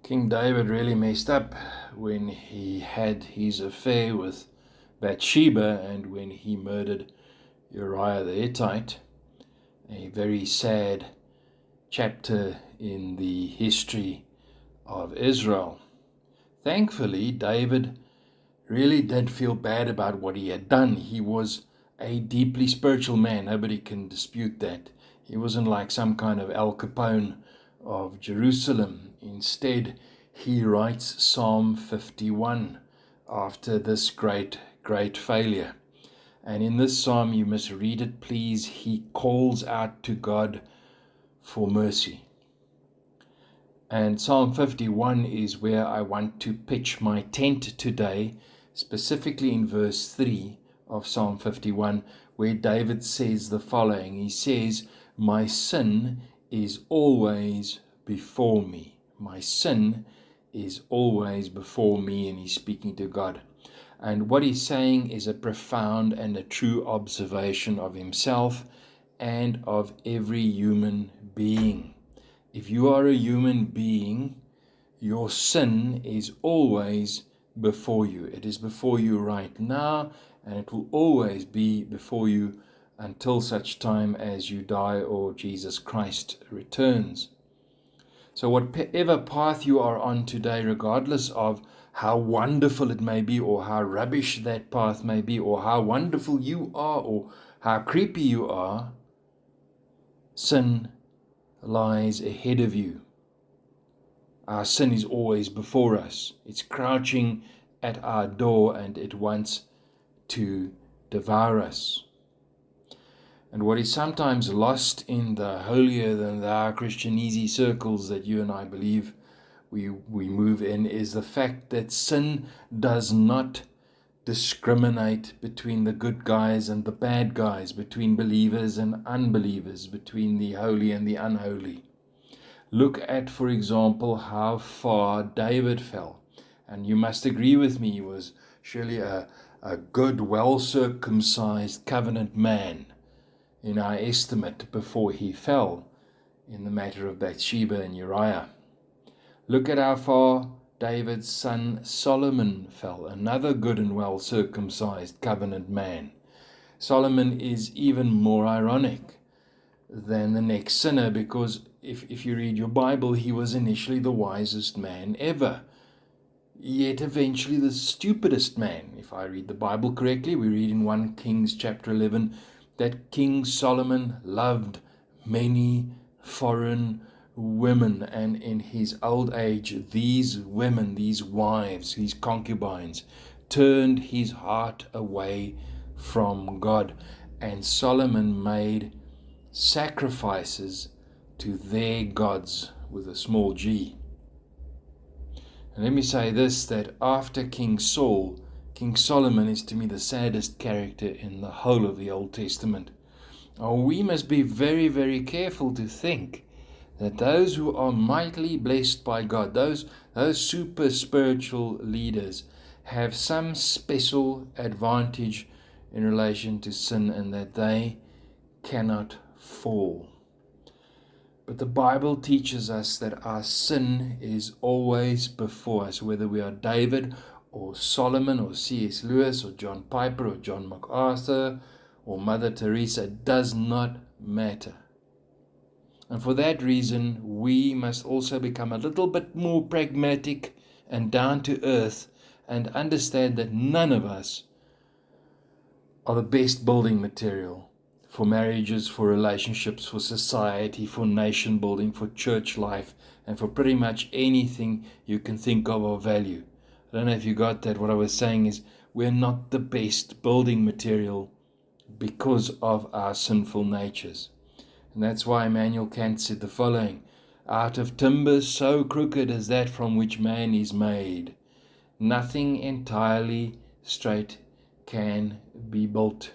King David really messed up when he had his affair with Bathsheba and when he murdered Uriah the Hittite. A very sad chapter in the history of Israel. Thankfully, David really did feel bad about what he had done. He was a deeply spiritual man. Nobody can dispute that. He wasn't like some kind of Al Capone of Jerusalem. Instead, he writes Psalm 51 after this great failure. And in this psalm, you must read it, please. He calls out to God for mercy. And Psalm 51 is where I want to pitch my tent today, specifically in verse 3 of Psalm 51, where David says the following. He says, "My sin is always before me." My sin is always before me, and he's speaking to God. And what he's saying is a profound and a true observation of himself and of every human being. If you are a human being, your sin is always before you. It is before you right now, and it will always be before you until such time as you die or Jesus Christ returns. So whatever path you are on today, regardless of how wonderful it may be, or how rubbish that path may be, or how wonderful you are, or how creepy you are, sin lies ahead of you. Our sin is always before us. It's crouching at our door and it wants to devour us. And what is sometimes lost in the holier than thou Christianese circles that you and I believe we move in is the fact that sin does not discriminate between the good guys and the bad guys, between believers and unbelievers, between the holy and the unholy. Look at, for example, how far David fell. And you must agree with me, he was surely a good, well-circumcised covenant man in our estimate before he fell in the matter of Bathsheba and Uriah. Look at how far David's son Solomon fell, another good and well-circumcised covenant man. Solomon is even more ironic than the next sinner because if you read your Bible, he was initially the wisest man ever, yet eventually the stupidest man. If I read the Bible correctly, we read in 1 Kings chapter 11 that King Solomon loved many foreign women, and in his old age, these women, these wives, these concubines, turned his heart away from God, and Solomon made sacrifices to their gods with a small g. And let me say this, that after King Saul, King Solomon is to me the saddest character in the whole of the Old Testament. We must be very, very careful to think that those who are mightily blessed by God, those super spiritual leaders, have some special advantage in relation to sin and that they cannot fall. But the Bible teaches us that our sin is always before us, whether we are David or Solomon or C.S. Lewis or John Piper or John MacArthur or Mother Teresa. It does not matter. And for that reason, we must also become a little bit more pragmatic and down to earth and understand that none of us are the best building material for marriages, for relationships, for society, for nation building, for church life, and for pretty much anything you can think of value. I don't know if you got that. What I was saying is we're not the best building material because of our sinful natures. And that's why Immanuel Kant said the following: out of timber so crooked as that from which man is made, nothing entirely straight can be built.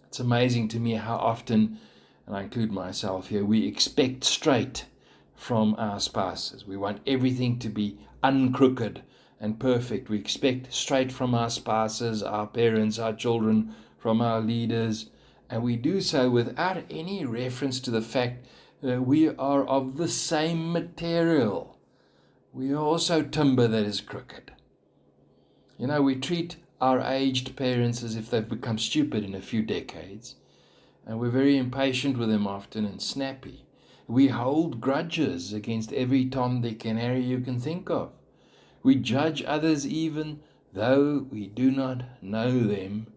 It's amazing to me how often, and I include myself here, we expect straight from our spouses. We want everything to be uncrooked and perfect. We expect straight from our spouses, our parents, our children, from our leaders, and we do so without any reference to the fact that we are of the same material. we are also timber that is crooked. You know, we treat our aged parents as if they've become stupid in a few decades, and we're very impatient with them often and snappy. We hold grudges against every Tom, Dick, and Harry you can think of. We judge others even though we do not know them,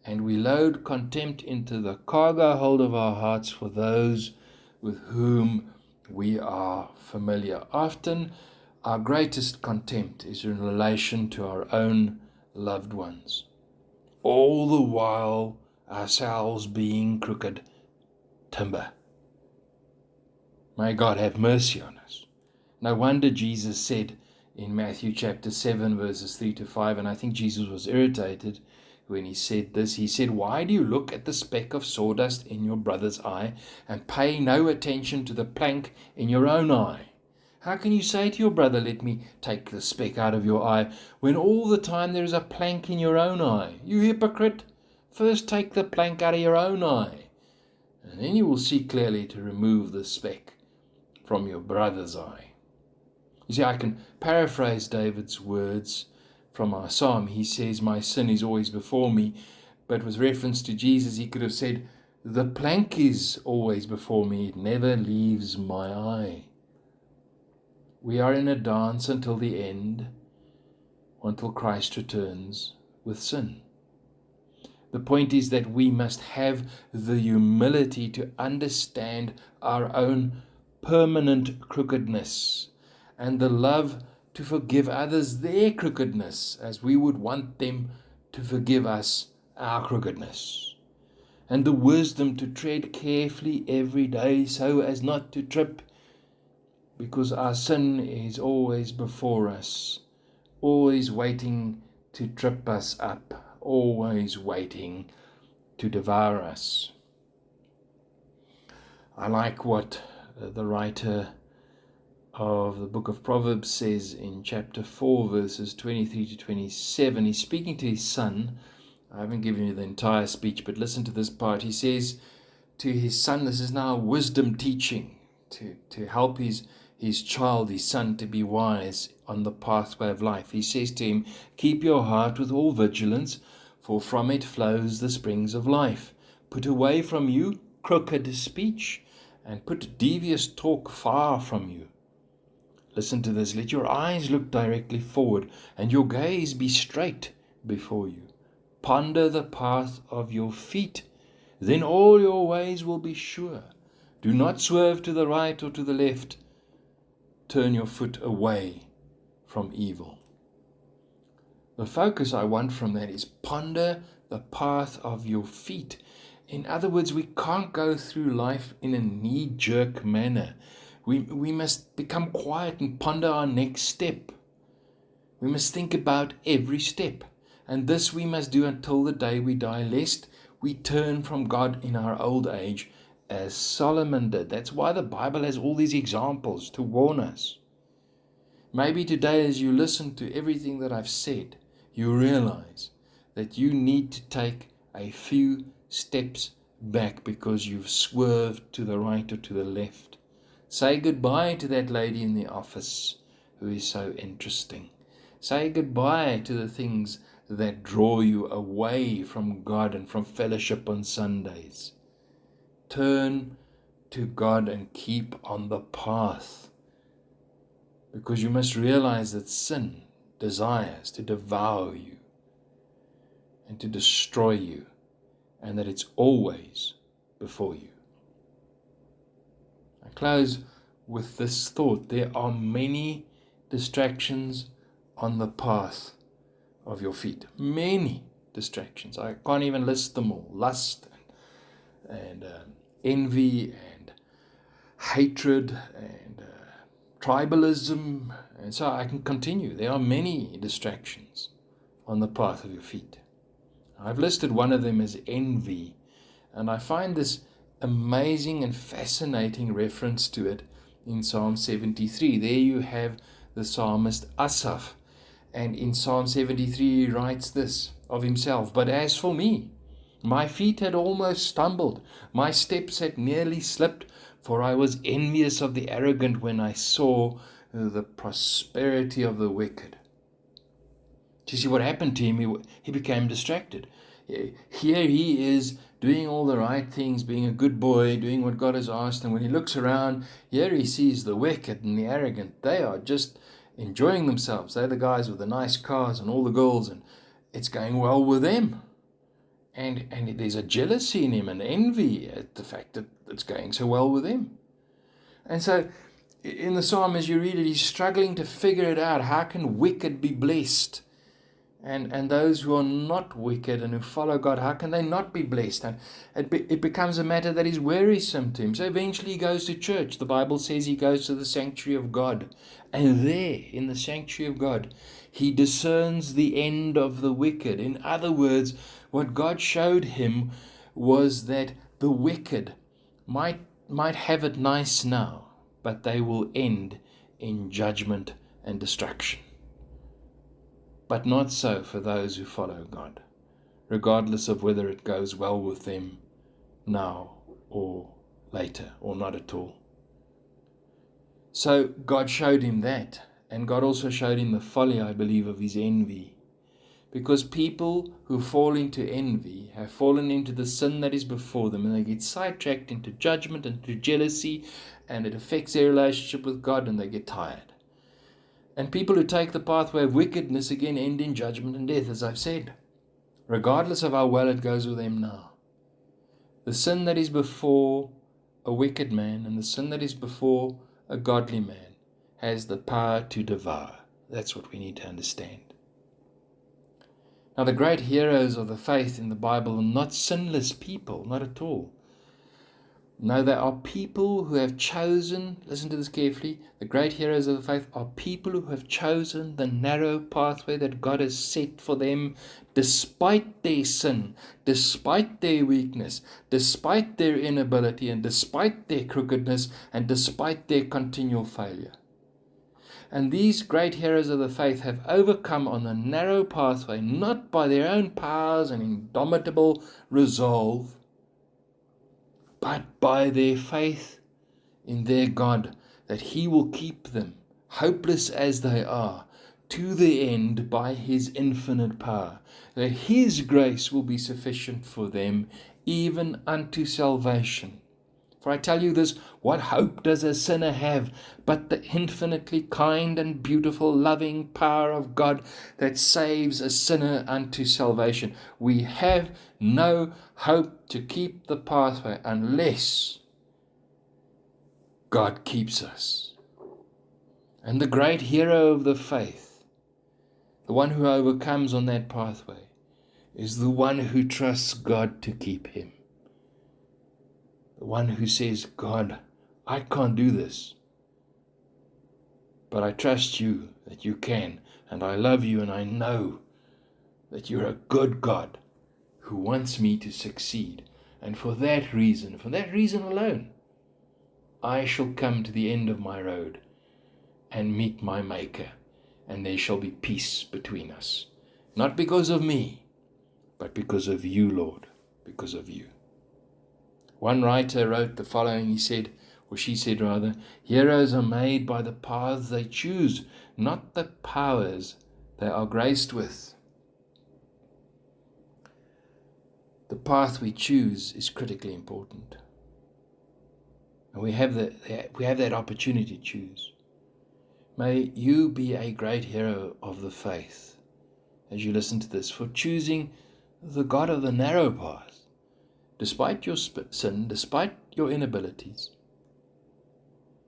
and we load contempt into the cargo hold of our hearts for those with whom we are familiar. Often, our greatest contempt is in relation to our own loved ones, all the while ourselves being crooked timber. May God have mercy on us. No wonder Jesus said in Matthew chapter 7 verses 3 to 5, and I think Jesus was irritated when he said this. He said, "Why do you look at the speck of sawdust in your brother's eye and pay no attention to the plank in your own eye? How can you say to your brother, 'Let me take the speck out of your eye,' when all the time there is a plank in your own eye? You hypocrite! First take the plank out of your own eye, and then you will see clearly to remove the speck from your brother's eye." You see, I can paraphrase David's words from our psalm. He says, "My sin is always before me," but with reference to Jesus, he could have said, "The plank is always before me, it never leaves my eye." We are in a dance until the end, until Christ returns with sin. The point is that we must have the humility to understand our own permanent crookedness and the love to forgive others their crookedness as we would want them to forgive us our crookedness, and the wisdom to tread carefully every day so as not to trip, because our sin is always before us, always waiting to trip us up, always waiting to devour us. I like what the writer of the book of Proverbs says in chapter 4, verses 23 to 27. He's speaking to his son. I haven't given you the entire speech, but listen to this part. He says to his son, this is now wisdom teaching to help his child, his son, to be wise on the pathway of life. He says to him, "Keep your heart with all vigilance, for from it flows the springs of life. Put away from you crooked speech, and put devious talk far from you." Listen to this. "Let your eyes look directly forward, and your gaze be straight before you. Ponder the path of your feet, then all your ways will be sure. Do not swerve to the right or to the left. Turn your foot away from evil." The focus I want from that is ponder the path of your feet. In other words, we can't go through life in a knee-jerk manner. We must become quiet and ponder our next step. We must think about every step. And this we must do until the day we die, lest we turn from God in our old age, as Solomon did. That's why the Bible has all these examples to warn us. Maybe today, as you listen to everything that I've said, you realize that you need to take a few steps back because you've swerved to the right or to the left. Say goodbye to that lady in the office who is so interesting. Say goodbye to the things that draw you away from God and from fellowship on Sundays. Turn to God and keep on the path, because you must realize that sin desires to devour you and to destroy you, and that it's always before you. I close with this thought. There are many distractions on the path of your feet. Many distractions. I can't even list them all. Lust and envy and hatred and tribalism. And so I can continue. There are many distractions on the path of your feet. I've listed one of them as envy. And I find this amazing and fascinating reference to it in Psalm 73. There you have the psalmist Asaph. And in Psalm 73 he writes this of himself: "But as for me, my feet had almost stumbled, my steps had nearly slipped, For I was envious of the arrogant when I saw the prosperity of the wicked. Do you see what happened to him? He became distracted. Here he is doing all the right things, being a good boy, doing what God has asked. And when he looks around, here he sees the wicked and the arrogant. They are just enjoying themselves. They're the guys with the nice cars and all the girls, and it's going well with them. And there's a jealousy in him and envy at the fact that it's going so well with him. And so in the psalm, as you read it, he's struggling to figure it out. How can wicked be blessed? And those who are not wicked and who follow God, how can they not be blessed? And it becomes a matter that is wearisome to him. So eventually he goes to church. The Bible says he goes to the sanctuary of God. And there, in the sanctuary of God, he discerns the end of the wicked. In other words, what God showed him was that the wicked might have it nice now, but they will end in judgment and destruction. But not so for those who follow God, regardless of whether it goes well with them now or later, or not at all. So God showed him that, and God also showed him the folly, I believe, of his envy. Because people who fall into envy have fallen into the sin that is before them, and they get sidetracked into judgment and into jealousy, and it affects their relationship with God, and they get tired. And people who take the pathway of wickedness again end in judgment and death, as I've said, regardless of how well it goes with them now. The sin that is before a wicked man and the sin that is before a godly man has the power to devour. That's what we need to understand. Now, the great heroes of the faith in the Bible are not sinless people, not at all. No, they are people who have chosen, listen to this carefully, the great heroes of the faith are people who have chosen the narrow pathway that God has set for them despite their sin, despite their weakness, despite their inability, and despite their crookedness, and despite their continual failure. And these great heroes of the faith have overcome on the narrow pathway, not by their own powers and indomitable resolve, but by their faith in their God, that He will keep them, hopeless as they are, to the end by His infinite power, that His grace will be sufficient for them, even unto salvation. For I tell you this, what hope does a sinner have but the infinitely kind and beautiful loving power of God that saves a sinner unto salvation? We have no hope to keep the pathway unless God keeps us. And the great hero of the faith, the one who overcomes on that pathway, is the one who trusts God to keep him. The one who says, God, I can't do this, but I trust you that you can, and I love you, and I know that you're a good God who wants me to succeed. And for that reason alone, I shall come to the end of my road and meet my Maker, and there shall be peace between us. Not because of me, but because of you, Lord, because of you. One writer wrote the following, he said, or she said rather, heroes are made by the paths they choose, not the powers they are graced with. The path we choose is critically important. And we have that opportunity to choose. May you be a great hero of the faith as you listen to this, for choosing the God of the narrow path. Despite your sin, despite your inabilities,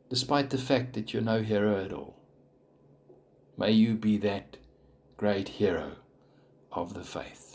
despite the fact that you're no hero at all, may you be that great hero of the faith.